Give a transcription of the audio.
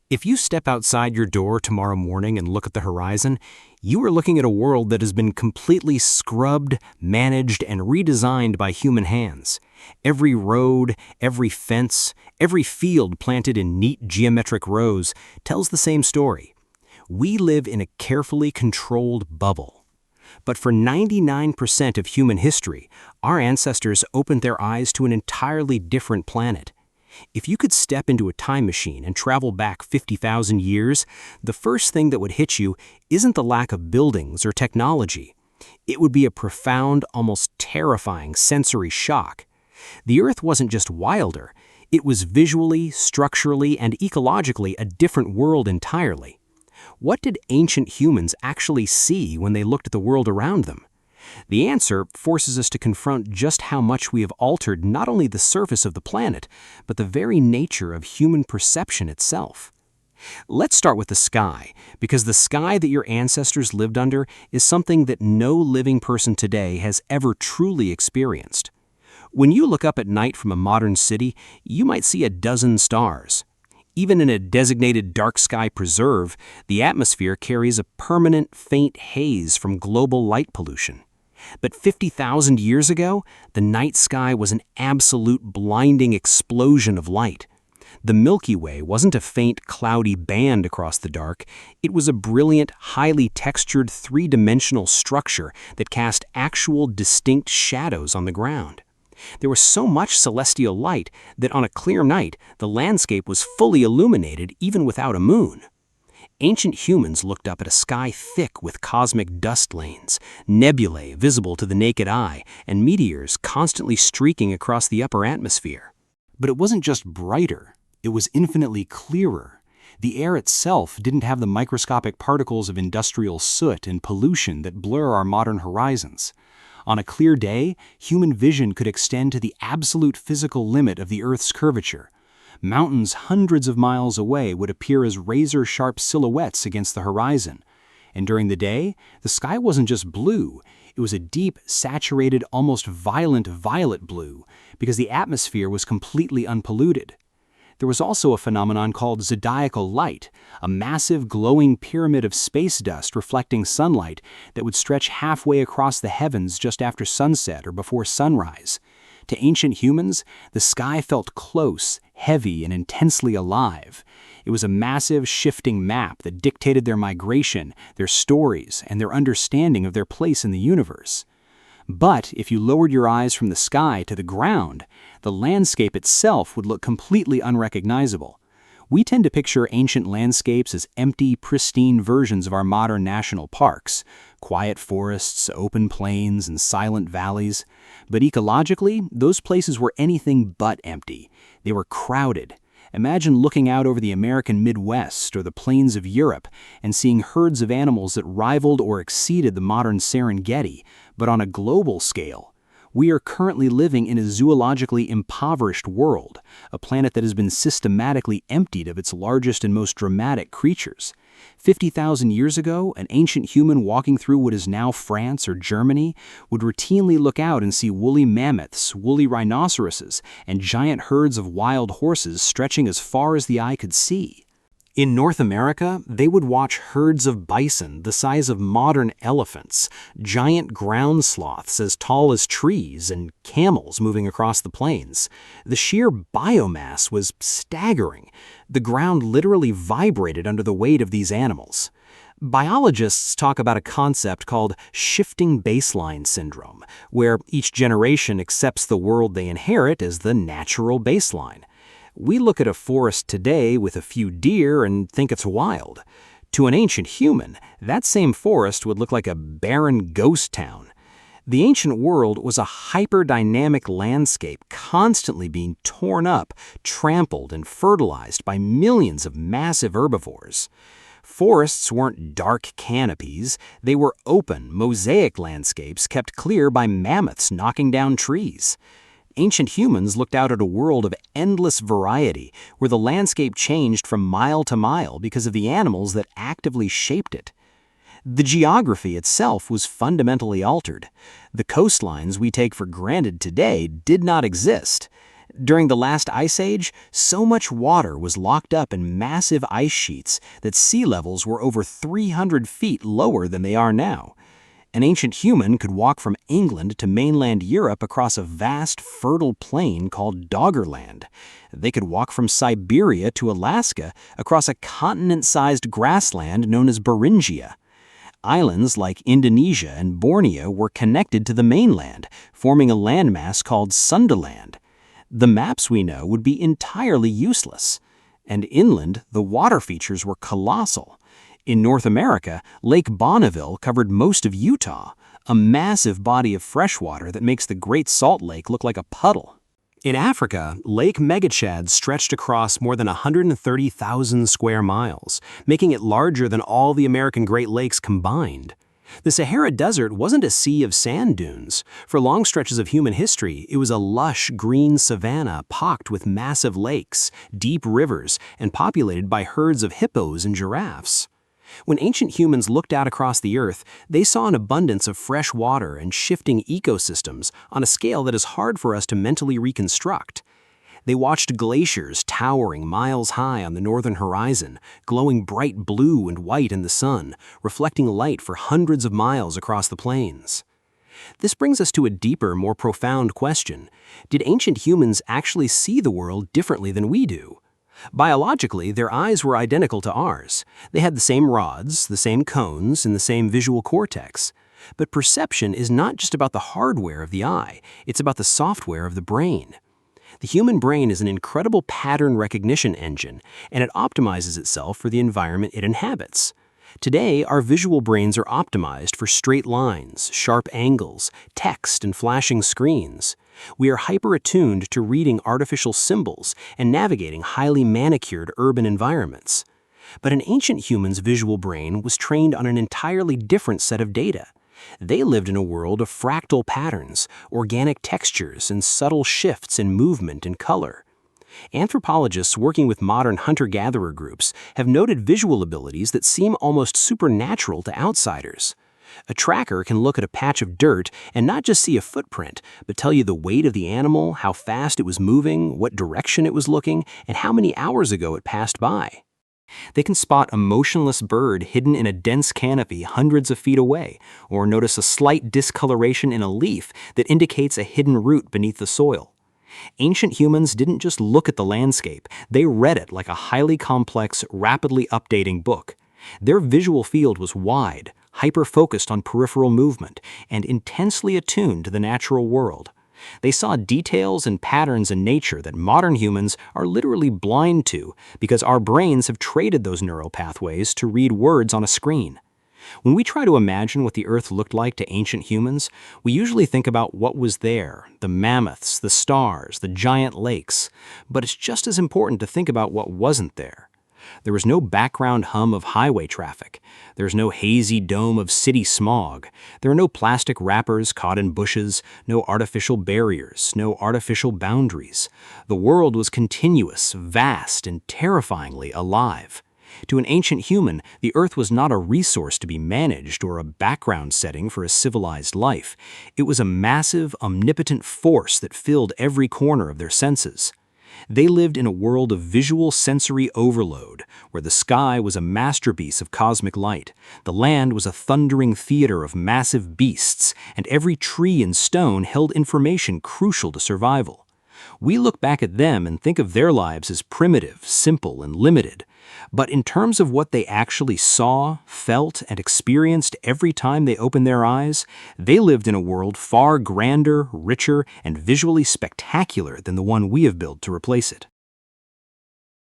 If you step outside your door tomorrow morning and look at the horizon, you are looking at a world that has been completely scrubbed, managed, and redesigned by human hands. Every road, every fence, every field planted in neat geometric rows tells the same story. We live in a carefully controlled bubble. But for 99% of human history, our ancestors opened their eyes to an entirely different planet. If you could step into a time machine and travel back 50,000 years, the first thing that would hit you isn't the lack of buildings or technology. It would be a profound, almost terrifying sensory shock. The Earth wasn't just wilder, it was visually, structurally, and ecologically a different world entirely. What did ancient humans actually see when they looked at the world around them? The answer forces us to confront just how much we have altered not only the surface of the planet, but the very nature of human perception itself. Let's start with the sky, because the sky that your ancestors lived under is something that no living person today has ever truly experienced. When you look up at night from a modern city, you might see a dozen stars. Even in a designated dark sky preserve, the atmosphere carries a permanent faint haze from global light pollution. But 50,000 years ago, the night sky was an absolute blinding explosion of light. The Milky Way wasn't a faint, cloudy band across the dark. It was a brilliant, highly textured, three-dimensional structure that cast actual, distinct shadows on the ground. There was so much celestial light that on a clear night, the landscape was fully illuminated even without a moon. Ancient humans looked up at a sky thick with cosmic dust lanes, nebulae visible to the naked eye, and meteors constantly streaking across the upper atmosphere. But it wasn't just brighter, it was infinitely clearer. The air itself didn't have the microscopic particles of industrial soot and pollution that blur our modern horizons. On a clear day, human vision could extend to the absolute physical limit of the Earth's curvature. Mountains hundreds of miles away would appear as razor-sharp silhouettes against the horizon. And during the day, the sky wasn't just blue, it was a deep, saturated, almost violent violet blue, because the atmosphere was completely unpolluted. There was also a phenomenon called zodiacal light, a massive glowing pyramid of space dust reflecting sunlight that would stretch halfway across the heavens just after sunset or before sunrise. To ancient humans, the sky felt close, heavy, and intensely alive. It was a massive, shifting map that dictated their migration, their stories, and their understanding of their place in the universe. But if you lowered your eyes from the sky to the ground, the landscape itself would look completely unrecognizable. We tend to picture ancient landscapes as empty, pristine versions of our modern national parks, quiet forests, open plains, and silent valleys. But ecologically, those places were anything but empty. They were crowded. Imagine looking out over the American Midwest or the plains of Europe and seeing herds of animals that rivaled or exceeded the modern Serengeti, but on a global scale. We are currently living in a zoologically impoverished world, a planet that has been systematically emptied of its largest and most dramatic creatures. 50,000 years ago, an ancient human walking through what is now France or Germany would routinely look out and see woolly mammoths, woolly rhinoceroses, and giant herds of wild horses stretching as far as the eye could see. In North America, they would watch herds of bison the size of modern elephants, giant ground sloths as tall as trees, and camels moving across the plains. The sheer biomass was staggering. The ground literally vibrated under the weight of these animals. Biologists talk about a concept called shifting baseline syndrome, where each generation accepts the world they inherit as the natural baseline. We look at a forest today with a few deer and think it's wild. To an ancient human, that same forest would look like a barren ghost town. The ancient world was a hyper-dynamic landscape constantly being torn up, trampled, and fertilized by millions of massive herbivores. Forests weren't dark canopies, they were open, mosaic landscapes kept clear by mammoths knocking down trees. Ancient humans looked out at a world of endless variety, where the landscape changed from mile to mile because of the animals that actively shaped it. The geography itself was fundamentally altered. The coastlines we take for granted today did not exist. During the last ice age, so much water was locked up in massive ice sheets that sea levels were over 300 feet lower than they are now. An ancient human could walk from England to mainland Europe across a vast, fertile plain called Doggerland. They could walk from Siberia to Alaska across a continent-sized grassland known as Beringia. Islands like Indonesia and Borneo were connected to the mainland, forming a landmass called Sundaland. The maps we know would be entirely useless. And inland, the water features were colossal. In North America, Lake Bonneville covered most of Utah, a massive body of fresh water that makes the Great Salt Lake look like a puddle. In Africa, Lake Megachad stretched across more than 130,000 square miles, making it larger than all the American Great Lakes combined. The Sahara Desert wasn't a sea of sand dunes. For long stretches of human history, it was a lush, green savanna pocked with massive lakes, deep rivers, and populated by herds of hippos and giraffes. When ancient humans looked out across the Earth, they saw an abundance of fresh water and shifting ecosystems on a scale that is hard for us to mentally reconstruct. They watched glaciers towering miles high on the northern horizon, glowing bright blue and white in the sun, reflecting light for hundreds of miles across the plains. This brings us to a deeper, more profound question. Did ancient humans actually see the world differently than we do? Biologically, their eyes were identical to ours. They had the same rods, the same cones, and the same visual cortex. But perception is not just about the hardware of the eye, it's about the software of the brain. The human brain is an incredible pattern recognition engine, and it optimizes itself for the environment it inhabits. Today, our visual brains are optimized for straight lines, sharp angles, text, and flashing screens. We are hyper-attuned to reading artificial symbols and navigating highly manicured urban environments. But an ancient human's visual brain was trained on an entirely different set of data. They lived in a world of fractal patterns, organic textures, and subtle shifts in movement and color. Anthropologists working with modern hunter-gatherer groups have noted visual abilities that seem almost supernatural to outsiders. A tracker can look at a patch of dirt and not just see a footprint, but tell you the weight of the animal, how fast it was moving, what direction it was looking, and how many hours ago it passed by. They can spot a motionless bird hidden in a dense canopy hundreds of feet away, or notice a slight discoloration in a leaf that indicates a hidden root beneath the soil. Ancient humans didn't just look at the landscape, they read it like a highly complex, rapidly updating book. Their visual field was wide, hyper-focused on peripheral movement, and intensely attuned to the natural world. They saw details and patterns in nature that modern humans are literally blind to because our brains have traded those neural pathways to read words on a screen. When we try to imagine what the Earth looked like to ancient humans, we usually think about what was there, the mammoths, the stars, the giant lakes. But it's just as important to think about what wasn't there. There was no background hum of highway traffic. There's no hazy dome of city smog. There are no plastic wrappers caught in bushes, no artificial barriers, no artificial boundaries. The world was continuous, vast, and terrifyingly alive. To an ancient human, the Earth was not a resource to be managed or a background setting for a civilized life. It was a massive, omnipotent force that filled every corner of their senses. They lived in a world of visual sensory overload, where the sky was a masterpiece of cosmic light, the land was a thundering theater of massive beasts, and every tree and stone held information crucial to survival. We look back at them and think of their lives as primitive, simple, and limited. But in terms of what they actually saw, felt, and experienced every time they opened their eyes, they lived in a world far grander, richer, and visually spectacular than the one we have built to replace it.